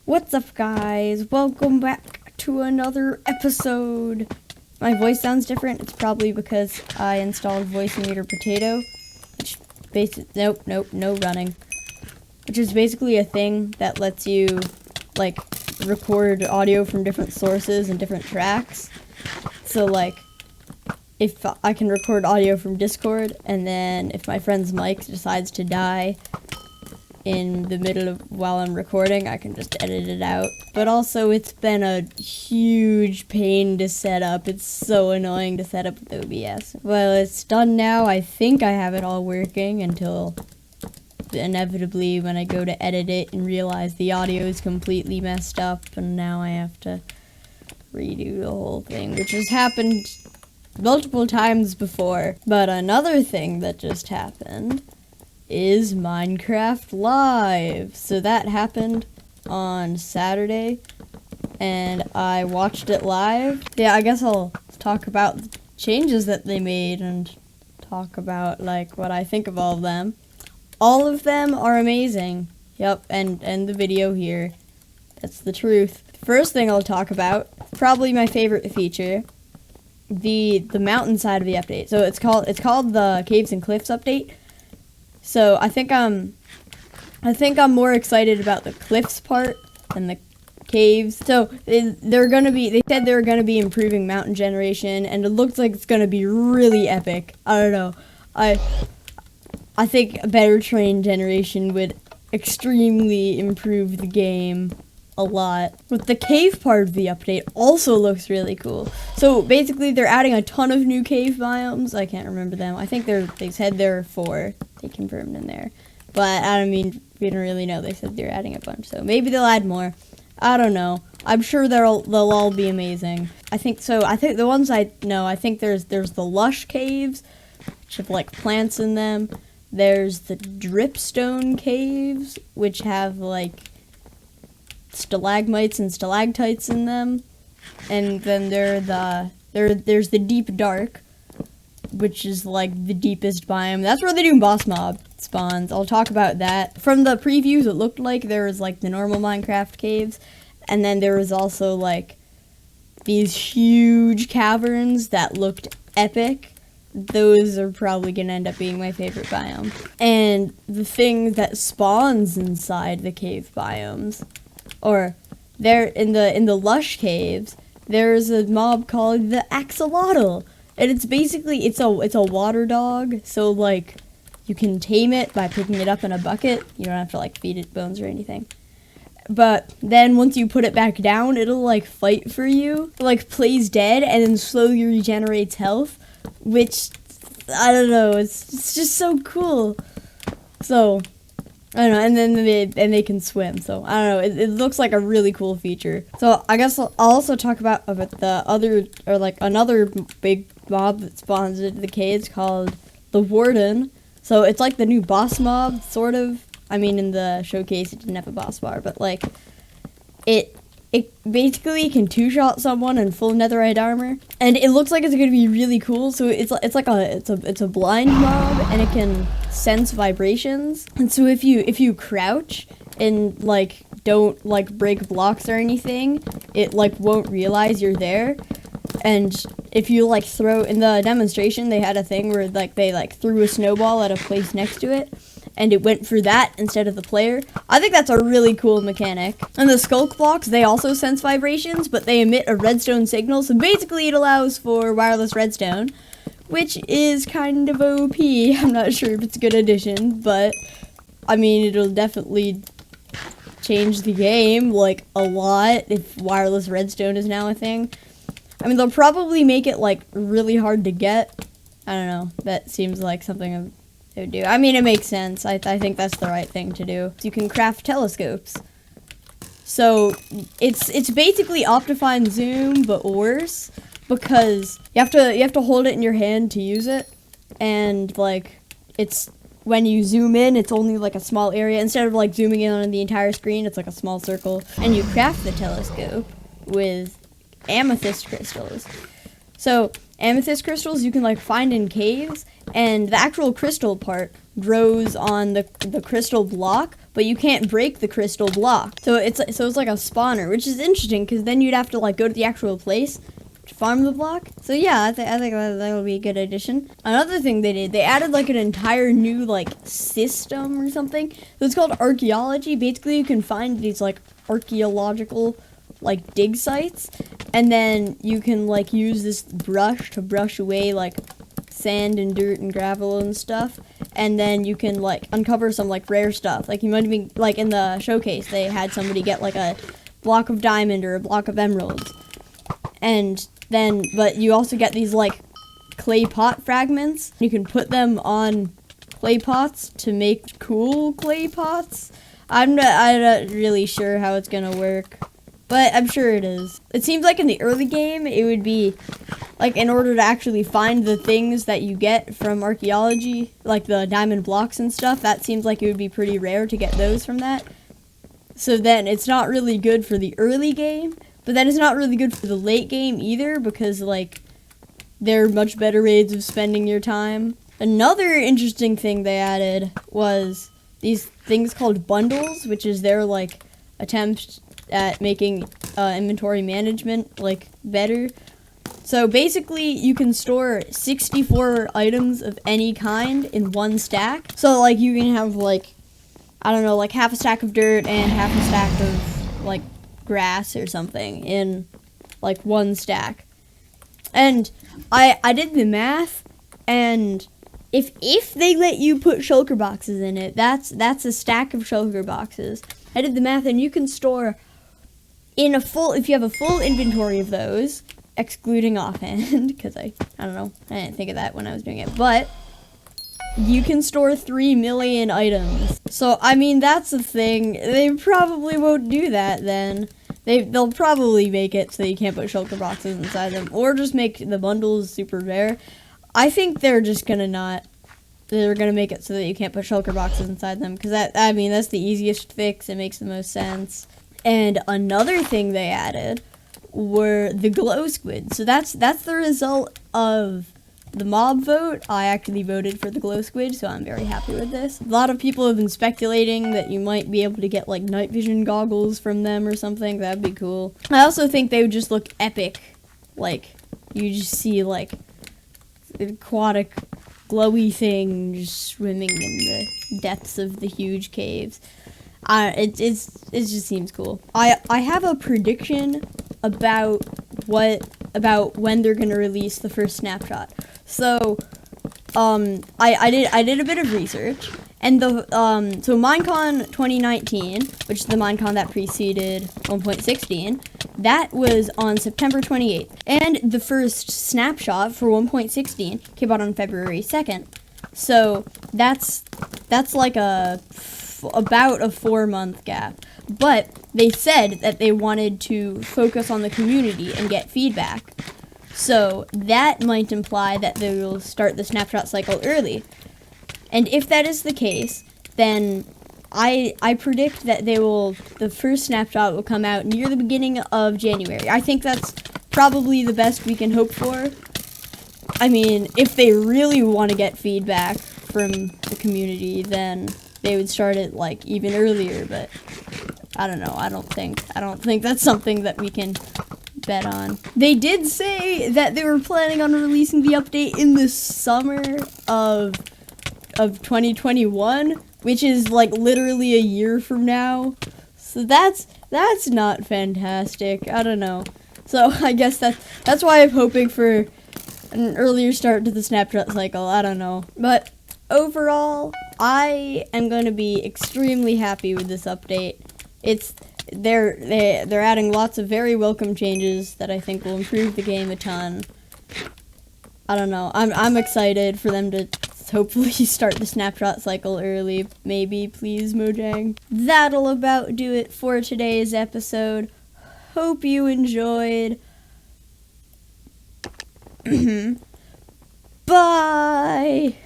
What's up, guys? Welcome back to another episode. My voice sounds different. It's probably because I installed Voice Meter Potato, which no running. Which is basically a thing that lets you like record audio from different sources and different tracks. So like, if I can record audio from Discord, and then if my friend's mic decides to die in the middle of while I'm recording, I can just edit it out. But also, it's been a huge pain to set up. It's so annoying to set up with OBS. Well, it's done now. I think I have it all working until inevitably when I go to edit it and realize the audio is completely messed up, and now I have to redo the whole thing, which has happened multiple times before. But another thing that just happened is Minecraft Live. So that happened on Saturday, and I watched it live. Yeah, I guess I'll talk about the changes that they made and talk about like what I think of all of them. All of them are amazing. Yep, and the video here. That's the truth. First thing I'll talk about, probably my favorite feature, the mountainside of the update. So it's called the Caves and Cliffs update. So I think I'm more excited about the cliffs part than the caves. So they said they're gonna be improving mountain generation, and it looks like it's gonna be really epic. I don't know. I think a better terrain generation would extremely improve the game a lot. But the cave part of the update also looks really cool. So basically they're adding a ton of new cave biomes. I can't remember them. I think they said there are 4. They confirmed in there. But we don't really know. They said they're adding a bunch. So maybe they'll add more. I don't know. I'm sure they'll all be amazing. I think the ones I know, I think there's the lush caves, which have like plants in them. There's the dripstone caves, which have like stalagmites and stalactites in them. And then there's the deep dark, which is like the deepest biome. That's where the new boss mob spawns. I'll talk about that. From the previews, it looked like there was like the normal Minecraft caves, and then there was also like these huge caverns that looked epic. Those are probably gonna end up being my favorite biome. And the thing that spawns inside the cave biomes, or there in the lush caves, there's a mob called the axolotl, and it's basically it's a water dog. So like you can tame it by picking it up in a bucket. You don't have to like feed it bones or anything. But then once you put it back down, it'll like fight for you. It, like plays dead and then slowly regenerates health, which I don't know. It's just so cool. So I don't know, and then they can swim. So I don't know. It looks like a really cool feature. So I guess I'll also talk about the other, or like another big mob that spawns into the caves called the Warden. So it's like the new boss mob, sort of. I mean, in the showcase it didn't have a boss bar, but like it basically can two-shot someone in full netherite armor, and it looks like it's gonna be really cool. So it's a blind mob, and it can sense vibrations. And so if you crouch and like don't like break blocks or anything, it like won't realize you're there. And if you like throw, in the demonstration they had a thing where like they like threw a snowball at a place next to it, and it went for that instead of the player. I think that's a really cool mechanic. And the skulk blocks, they also sense vibrations, but they emit a redstone signal, so basically it allows for wireless redstone, which is kind of OP. I'm not sure if it's a good addition, but I mean, it'll definitely change the game like a lot if wireless redstone is now a thing. I mean, they'll probably make it like really hard to get. I don't know. That seems like something they would do. I mean, it makes sense. I think that's the right thing to do. You can craft telescopes. So it's basically Optifine Zoom, but worse, because you have to hold it in your hand to use it, and like it's when you zoom in, it's only like a small area. Instead of like zooming in on the entire screen, it's like a small circle. And you craft the telescope with amethyst crystals. So amethyst crystals you can like find in caves, and the actual crystal part grows on the crystal block, but you can't break the crystal block. So it's like a spawner, which is interesting because then you'd have to like go to the actual place to farm the block. So yeah, I think that would be a good addition. Another thing they did, they added like an entire new like system or something. So it's called archaeology. Basically, you can find these like archaeological like dig sites, and then you can like use this brush to brush away like sand and dirt and gravel and stuff, and then you can like uncover some like rare stuff. Like you might be like in the showcase they had somebody get like a block of diamond or a block of emeralds, and then but you also get these like clay pot fragments. You can put them on clay pots to make cool clay pots. I'm not really sure how it's gonna work, but I'm sure it is. It seems like in the early game, it would be, like, in order to actually find the things that you get from archaeology, like the diamond blocks and stuff, that seems like it would be pretty rare to get those from that. So then it's not really good for the early game, but then it's not really good for the late game either, because, like, there are much better ways of spending your time. Another interesting thing they added was these things called bundles, which is their, like, attempt at making inventory management like better. So basically you can store 64 items of any kind in one stack. So like you can have like, I don't know, like half a stack of dirt and half a stack of like grass or something in like one stack. And I did the math, and if they let you put shulker boxes in it, that's a stack of shulker boxes. I did the math, and you can store if you have a full inventory of those, excluding offhand, because I don't know, I didn't think of that when I was doing it, but you can store 3 million items. So, I mean, that's the thing. They probably won't do that then. They'll probably make it so you can't put shulker boxes inside them, or just make the bundles super rare. I think they're just gonna they're gonna make it so that you can't put shulker boxes inside them, because that's the easiest fix. It makes the most sense. And another thing they added were the glow squid. So that's the result of the mob vote. I actually voted for the glow squid, so I'm very happy with this. A lot of people have been speculating that you might be able to get like night vision goggles from them or something. That'd be cool. I also think they would just look epic. Like you just see like an aquatic glowy thing just swimming in the depths of the huge caves. It just seems cool. I have a prediction about when they're gonna release the first snapshot. So, I did a bit of research, and so Minecon 2019, which is the Minecon that preceded 1.16, that was on September 28th, and the first snapshot for 1.16 came out on February 2nd. So that's like about a 4-month gap. But they said that they wanted to focus on the community and get feedback. So that might imply that they will start the snapshot cycle early. And if that is the case, then I predict that the first snapshot will come out near the beginning of January. I think that's probably the best we can hope for. I mean, if they really want to get feedback from the community, then they would start it like even earlier, but I don't know. I don't think that's something that we can bet on. They did say that they were planning on releasing the update in the summer of 2021, which is like literally a year from now. So that's not fantastic. I don't know. So I guess that's why I'm hoping for an earlier start to the snapshot cycle. I don't know. But overall, I am going to be extremely happy with this update. They're adding lots of very welcome changes that I think will improve the game a ton. I don't know. I'm excited for them to hopefully start the snapshot cycle early. Maybe, please, Mojang. That'll about do it for today's episode. Hope you enjoyed. Bye!